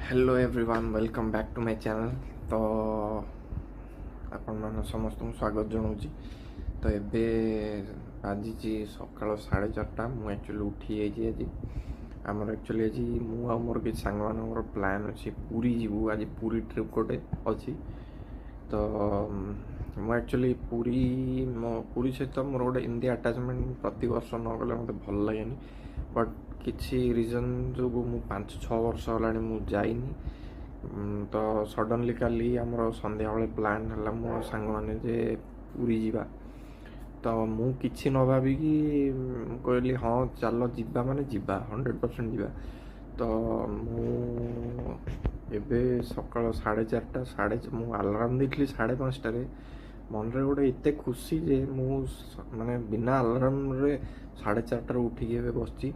Hello everyone welcome back to my channel. तो आपण समस्त स्वागत जनाऊँगी। तो एबे बाजी सकाल 4:30 मु एक्चुअली उठी आज आमर एक्चुअली आज मु मोर कि सांग प्लान अच्छी पूरी जीवु आज पूरी ट्रिप गोटे अच्छी। तो मु एक्चुअली पूरी सहित मोर गोटे इनदी आटाचमेंट प्रति वर्ष न गले मत भल लगे बट किसी रिजन जो मु 5-6 वर्ष है जाइनी। तो सडनली काली आमर संध्या बेले प्लान है मो सांग मैंने जे पूरी जीवा। तो मु किसी न भाविकी कहली हाँ चल जीवा माने जीवा 100% जीवा। तो मु एबे सकाल 4:30 मु अलार्म देखली 5:30 मन रे गोटे एते खुशी जे मु माने बिना अलार्म रे 4:30 उठिकी बसची।